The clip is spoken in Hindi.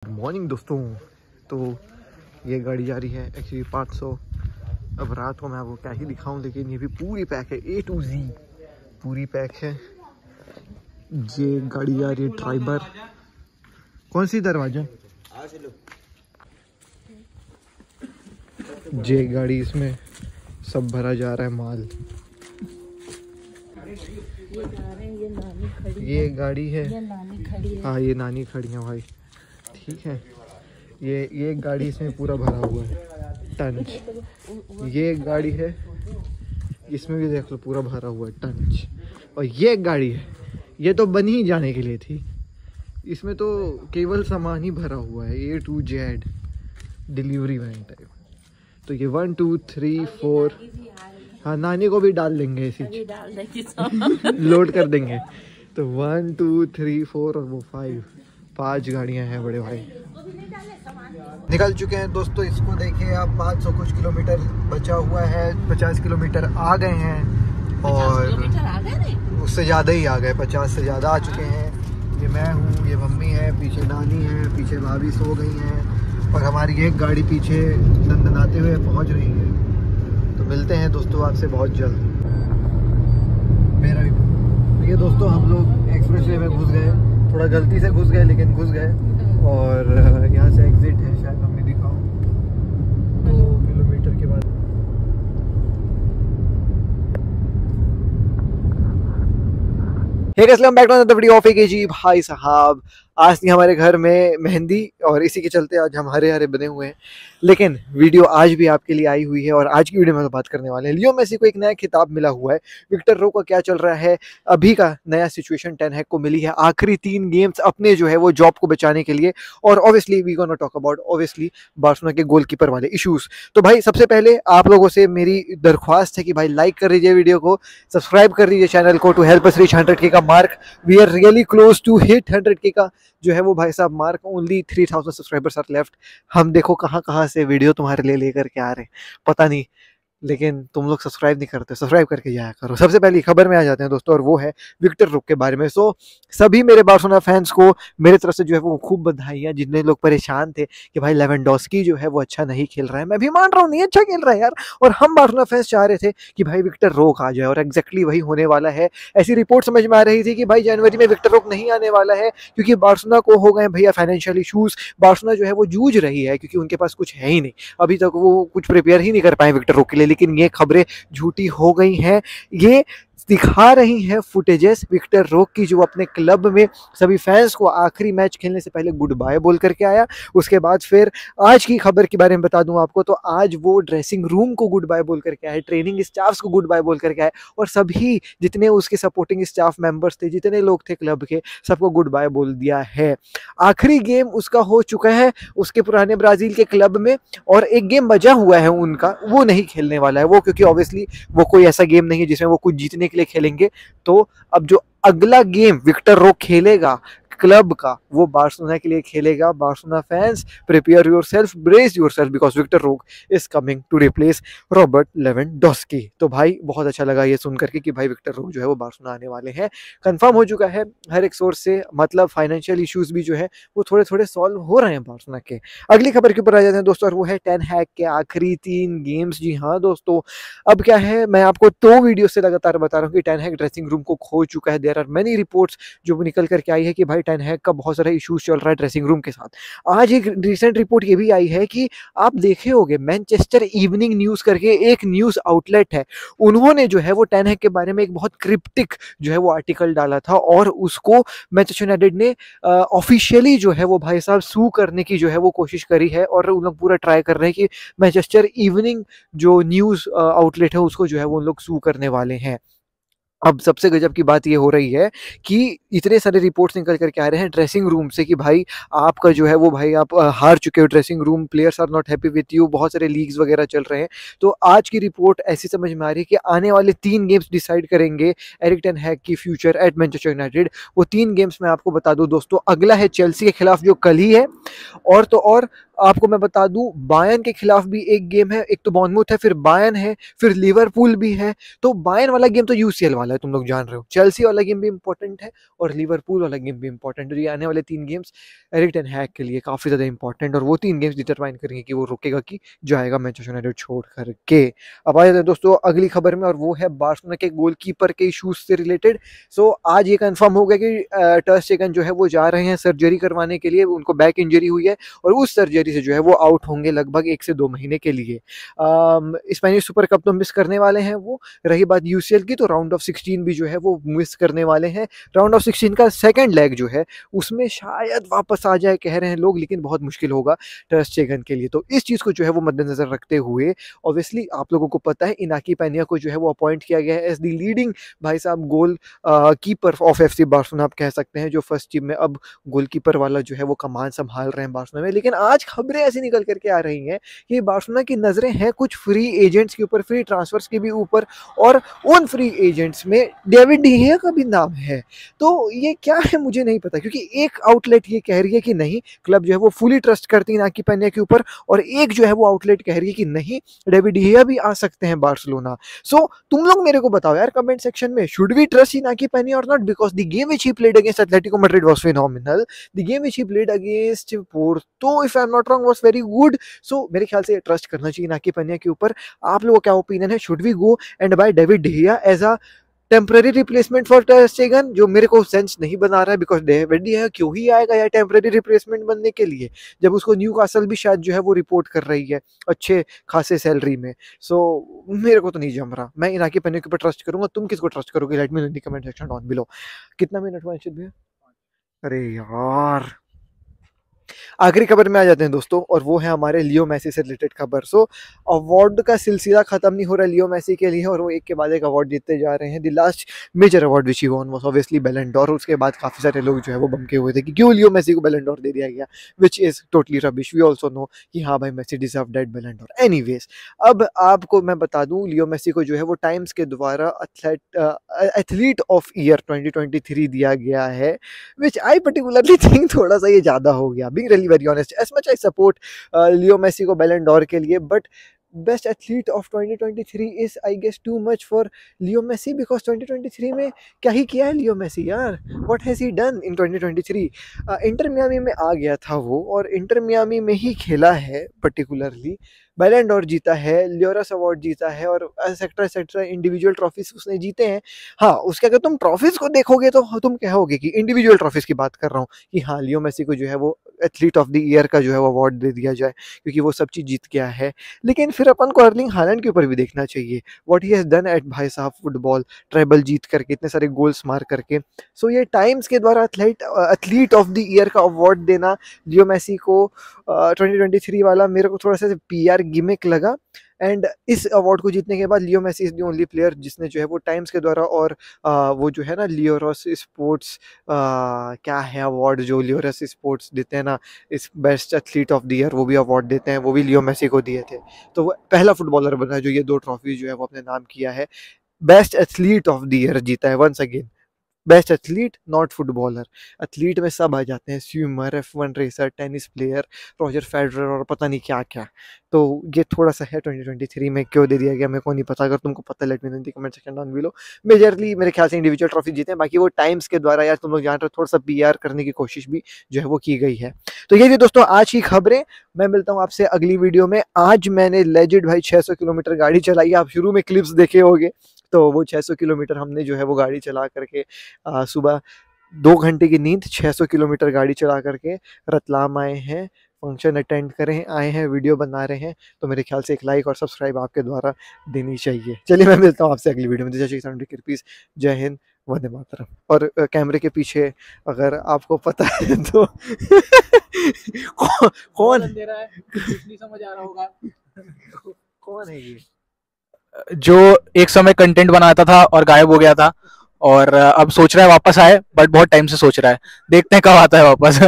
गुड मॉर्निंग दोस्तों। तो ये गाड़ी जा रही है एक्चुअली 500। अब रात को मैं आपको क्या ही दिखाऊं, लेकिन ये भी पूरी पैक है, A to Z पूरी पैक है। ये गाड़ी जा रही है ट्राइबर। कौन सी दरवाजा? ये गाड़ी, इसमें सब भरा जा रहा है माल। ये गाड़ी है, हाँ ये नानी खड़ी है भाई, ठीक है। ये गाड़ी इसमें पूरा भरा हुआ है टंच। ये गाड़ी है, इसमें भी देख लो पूरा भरा हुआ है टंच। और ये गाड़ी है, ये तो बन ही जाने के लिए थी, इसमें तो केवल सामान ही भरा हुआ है। A to Z delivery van type. तो ये 1 2 3 4, हाँ नानी को भी डाल देंगे, इसी लोड कर देंगे। तो 1 2 3 4 और वो 5 गाड़ियां हैं बड़े भाई। निकल चुके हैं दोस्तों, इसको देखिए आप। 500 कुछ किलोमीटर बचा हुआ है, 50 किलोमीटर आ गए हैं और उससे ज़्यादा ही आ गए, 50 से ज़्यादा आ चुके हैं। ये मैं हूँ, ये मम्मी है, पीछे नानी है, पीछे भाभी सो गई हैं और हमारी एक गाड़ी पीछे दंदनाते हुए पहुँच रही है। तो मिलते हैं दोस्तों आपसे बहुत जल्द। मेरा भी ये दोस्तों, हम लोग एक्सप्रेसवे में घुस गए, थोड़ा गलती से घुस गए लेकिन घुस गए। और यहाँ से एग्जिट है, शायद हमें दिखाऊं, 2 किलोमीटर के बाद। Hey guys, welcome back to another video of AKG। भाई साहब, आज थी हमारे घर में मेहंदी और इसी के चलते आज हम हरे हरे बने हुए हैं। लेकिन वीडियो आज भी आपके लिए आई हुई है और आज की वीडियो में तो बात करने वाले हैं लियो मेसी को एक नया खिताब मिला हुआ है। विक्टर रो का क्या चल रहा है, अभी का नया सिचुएशन टेन हैग को मिली है आखिरी 3 गेम्स अपने जो है वो जॉब को बचाने के लिए। और obviously we gonna talk about obviously Barcelona के गोलकीपर वाले इश्यूज। तो भाई सबसे पहले आप लोगों से मेरी दरख्वास्त है कि भाई लाइक कर दीजिए वीडियो को, सब्सक्राइब कर दीजिए चैनल को to help us reach 100K का mark. We are really close to hit 100K का जो है वो भाई साहब mark. Only 3000 subscribers are left. हम देखो कहाँ कहाँ से वीडियो तुम्हारे लिए लेकर के आ रहे हैं पता नहीं, लेकिन तुम लोग सब्सक्राइब नहीं करते, सब्सक्राइब करके जाया करो। सबसे पहली खबर में आ जाते हैं दोस्तों, और वो है विक्टर रुक के बारे में। सो सभी मेरे बार्सिलोना फैंस को मेरे तरफ से जो है वो खूब बधाइयाँ। जितने लोग परेशान थे कि भाई लेवेंडोस्की जो है वो अच्छा नहीं खेल रहा है, मैं भी मान रहा हूँ नहीं अच्छा खेल रहा है यार, और हम बार्सिलोना फैंस चाह रहे थे कि भाई विक्टर रोक आ जाए, और एग्जैक्टली वही होने वाला है। ऐसी रिपोर्ट समझ में आ रही थी कि भाई जनवरी में विक्टर रोक नहीं आने वाला है, क्योंकि बार्सिलोना को हो गए भैया फाइनेंशियल इशूज। बार्सिलोना जो है वो जूझ रही है क्योंकि उनके पास कुछ है ही नहीं, अभी तक वो कुछ प्रिपेयर ही नहीं कर पाए विक्टर रोक के लिए। लेकिन ये खबरें झूठी हो गई हैं। ये दिखा रही हैं फुटेजेस विक्टर रोक की, जो अपने क्लब में सभी फैंस को आखिरी मैच खेलने से पहले गुड बाय बोल करके आया। उसके बाद फिर आज की खबर के बारे में बता दूं आपको, तो आज वो ड्रेसिंग रूम को गुड बाय बोल करके आए, ट्रेनिंग स्टाफ्स को गुड बाय बोल करके आए, और सभी जितने उसके सपोर्टिंग स्टाफ मेंबर्स थे, जितने लोग थे क्लब के, सबको गुड बाय बोल दिया है। आखिरी गेम उसका हो चुका है उसके पुराने ब्राजील के क्लब में, और एक गेम बचा हुआ है उनका, वो नहीं खेलने वाला है वो, क्योंकि ऑब्वियसली वो कोई ऐसा गेम नहीं है जिसमें वो कुछ जीतने के लिए खेलेंगे। तो अब जो अगला गेम विक्टर रोक खेलेगा क्लब का, वो बार्सिलोना के लिए खेलेगा। Barcelona fans prepare yourself, brace yourself, because Vitor Roque is coming to replace Robert Lewandowski. तो भाई बहुत अच्छा लगा ये सुन करके कि भाई विक्टर रोक जो है वो बार्सिलोना आने वाले हैं, कंफर्म हो चुका है हर एक सोर्स से। मतलब फाइनेंशियल इश्यूज भी जो है वो थोड़े थोड़े सॉल्व हो रहे हैं बार्सिलोना के। अगली खबर के ऊपर आ जाते हैं दोस्तों, और वो है टेन हैग के आखिरी 3 गेम्स। जी हाँ दोस्तों, अब क्या है, मैं आपको 2 वीडियो से लगातार बता रहा हूँ कि टेन हैग ड्रेसिंग रूम को खो चुका है। देयर आर मेनी रिपोर्ट्स जो निकल करके आई है कि भाई टेन हैग का बहुत सारा इश्यूज चल रहा है ड्रेसिंग रूम के साथ। आज एक रिसेंट रिपोर्ट ये भी आई है कि आप देखे होंगे, मैनचेस्टर इवनिंग न्यूज करके एक न्यूज आउटलेट है, उन्होंने जो है वो टेन हैग के बारे में एक बहुत क्रिप्टिक जो है वो आर्टिकल डाला था, और उसको मैनचेस्टर यूनाइटेड ने ऑफिशियली जो है वो भाई साहब सू करने की जो है वो कोशिश करी है, और उन लोग पूरा ट्राई कर रहे हैं कि मैनचेस्टर इवनिंग जो न्यूज आउटलेट है उसको जो है वो उन लोग सू करने वाले हैं। अब सबसे गजब की बात ये हो रही है कि इतने सारे रिपोर्ट्स निकल करके आ रहे हैं ड्रेसिंग रूम से कि भाई आपका जो है वो भाई आप हार चुके हो dressing room, players are not happy with you, बहुत सारे लीग्स वगैरह चल रहे हैं। तो आज की रिपोर्ट ऐसी समझ में आ रही है कि आने वाले 3 गेम्स डिसाइड करेंगे एरिक टेन हैग की फ्यूचर एट मैनचेस्टर यूनाइटेड। वो 3 गेम्स मैं आपको बता दूं दोस्तों, अगला है चेल्सी के खिलाफ जो कल ही है, और तो और आपको मैं बता दूं बायर्न के खिलाफ भी एक गेम है, एक तो बॉर्नमूथ है, फिर बायर्न है, फिर लिवरपूल भी है। तो बायर्न वाला गेम तो यूसीएल वाला है, तुम लोग जान रहे हो। चेल्सी वाला गेम भी इंपॉर्टेंट है और लिवरपूल वाला गेम भी इंपॉर्टेंट है। ये आने वाले 3 गेम्स एरिक टेन हैग के लिए काफी ज्यादा इंपॉर्टेंट, और वो 3 गेम्स डिटरमाइन करेंगे कि वो रुकेगा कि जाएगा मैनचेस्टर यूनाइटेड छोड़ करके। अब आ जाते हैं दोस्तों अगली खबर में, और वो है बार्सिलोना के गोलकीपर के इश्यूज से रिलेटेड। सो आज ये कंफर्म हो गया कि टर स्टेगन जो है वो जा रहे हैं सर्जरी करवाने के लिए, उनको बैक इंजरी हुई है और उस सर्जरी से जो है वो आउट होंगे लगभग 1 से 2 महीने के लिए। स्पेनिश सुपर कप तो मिस करने वाले हैं वो। रही बात यूसीएल की, तो राउंड ऑफ 16 भी जो है वो मिस करने वाले हैं। राउंड ऑफ 16 का सेकंड लेग जो है उसमें शायद वापस आ जाए कह रहे हैं लोग, लेकिन बहुत मुश्किल होगा टर स्टेगन के लिए। तो इस चीज़ को जो है वो मद्देनजर रखते हुए ऑब्वियसली आप लोगों को पता है इनाकी पेनिया को जो है वो अपॉइंट किया गया है एज द लीडिंग भाई साहब goal keeper of FC Barcelona, आप कह सकते हैं, जो फर्स्ट टीम में अब गोलकीपर वाला जो है वो कमान संभाल रहे हैं बार्सिलोना में। लेकिन आज खबरें ऐसी निकल करके आ रही हैं कि बार्सिलोना की नजरें हैं कुछ फ्री एजेंट्स के ऊपर, फ्री ट्रांसफर्स के भी ऊपर, और उन फ्री एजेंट्स में डेविड डी गीया का भी नाम है। तो ये क्या है मुझे नहीं पता, क्योंकि एक आउटलेट ये कह रही है कि नहीं क्लब जो है वो फुली ट्रस्ट करती है इनाकी पेनिया के ऊपर, और एक जो है वो आउटलेट कह रही है कि नहीं डेविड डी गीया भी आ सकते हैं बार्सिलोना। सो तुम लोग मेरे को बताओ यार कमेंट सेक्शन में, should we trust Inaki Pena और not, because the game which he played against Atletico Madrid was phenomenal, the game which he played against Porto if I am not wrong was very good. So मेरे ख्याल से ट्रस्ट करना चाहिए इनाकी पेनिया के ऊपर। आप लोगों का क्या ओपिनियन है, should we go and buy David de Gea as a temporary replacement for ter Stegen, जो मेरे को सेंस नहीं बना रहा है, बिकॉज डेविड डी गीया क्यों ही आएगा यार टेम्पररी रिप्लेसमेंट बनने के लिए, जब उसको न्यूकासल भी शायद जो है वो रिपोर्ट कर रही है अच्छे खासे सैलरी में। सो मेरे को तो नहीं जम रहा, मैं इनाकी पेनिया के ऊपर ट्रस्ट करूंगा। तुम किसको ट्रस्ट करोगे, let me know in the comment section down below. कितना मिनट हुआ भैया? अरे यार आखिरी खबर में आ जाते हैं दोस्तों, और वो है हमारे लियो मेसी से रिलेटेड खबर। सो अवार्ड का सिलसिला खत्म नहीं हो रहा लियो मेसी के लिए, और वो एक के बाद एक अवार्ड जीतते जा रहे हैं। The last major award which he won was obviously Ballon d'Or. उसके बाद काफी सारे लोग जो है वो बमके हुए थे कि क्यों लियो मेसी को बैलन डोर दे दिया गया, which is totally rubbish. We also know कि हाँ भाई Messi deserve that Ballon d'Or. Anyways, अब आपको मैं बता दूं लियो मेसी को जो है वो टाइम्स के द्वारा एथलीट ऑफ ईयर 2023 दिया गया है, विच आई पर्टिकुलरली थिंक थोड़ा सा ये ज्यादा हो गया। Being really very honest, as much I support Leo Messi को बैलन डोर के लिए, but best athlete of 2023 is I guess too much for Leo Messi, because 2023 में क्या ही किया है लियो मेसी यार, what has he done in 2023। Inter Miami में आ गया था वो, और इंटर मियामी में ही खेला है पर्टिकुलरली, बैलन डोर जीता है, लियोरस अवार्ड जीता है, और एक्सेट्रा इंडिविजुअल ट्रॉफीज उसने जीते हैं। हाँ, उसके अगर तुम ट्रॉफीज को देखोगे तो तुम कहोगे कि इंडिविजुअल ट्रॉफीज की बात कर रहा हूँ कि हाँ लियो मेसी को जो है वो एथलीट ऑफ द ईयर का जो है वो अवार्ड दे दिया जाए, क्योंकि वो सब चीज़ जीत गया है। लेकिन फिर अपन को अर्लिंग हालैंड के ऊपर भी देखना चाहिए, what he has done at भाई साहब फुटबॉल, ट्रेबल जीत करके, इतने सारे गोल्स मार करके। सो ये टाइम्स के द्वारा एथलीट ऑफ द ईयर का अवार्ड देना लियो मेसी को 2023 वाला मेरे को थोड़ा सा पीआर गिमिक लगा। एंड इस अवार्ड को जीतने के बाद Leo Messi is the only player जिसने जो है वो टाइम्स के द्वारा, और वो जो है ना लियोरस स्पोर्ट्स क्या है अवार्ड जो लियोरस स्पोर्ट्स देते हैं ना, इस best athlete of the year, वो भी अवार्ड देते हैं, वो भी लियो मेसी को दिए थे। तो वो पहला फुटबॉलर बना है जो ये 2 ट्रॉफी जो है वो अपने नाम किया है, best athlete of the year जीता है once again. Best athlete not footballer, athlete में सब आ जाते हैं, swimmer, F1 racer, tennis player, Roger Federer और पता नहीं क्या क्या। तो ये थोड़ा सा है 2023 में क्यों दे दिया गया मेरे को नहीं पता, अगर तुमको पता let me know in the comment section down below. Majorly मेरे ख्याल से इंडिविजुअल ट्रॉफी जीते हैं, बाकी वो टाइम्स के द्वारा यार तुम लोग जान रहे हो थोड़ा सा पीआर करने की कोशिश भी जो है वो की गई है। तो ये थी दोस्तों आज की खबरें, मैं मिलता हूँ आपसे अगली वीडियो में। आज मैंने लेजिड भाई 600 किलोमीटर गाड़ी चलाई, आप शुरू में क्लिप्स देखे होंगे, तो वो 600 किलोमीटर हमने जो है वो गाड़ी चला करके सुबह 2 घंटे की नींद 600 किलोमीटर गाड़ी चला करके रतलाम आए हैं, फंक्शन अटेंड करें आए हैं, वीडियो बना रहे हैं। तो मेरे ख्याल से एक लाइक और सब्सक्राइब आपके द्वारा देनी चाहिए। चलिए मैं मिलता हूँ आपसे अगली वीडियो में। जय हिंद, वंदे मातरम। और कैमरे के पीछे अगर आपको पता है तो कौन अंधेरा है, कुछ नहीं समझ आ रहा होगा। कौन है ये जो एक समय कंटेंट बनाता था और गायब हो गया था, और अब सोच रहा है वापस आए, बट बहुत टाइम से सोच रहा है, देखते हैं कब आता है वापस।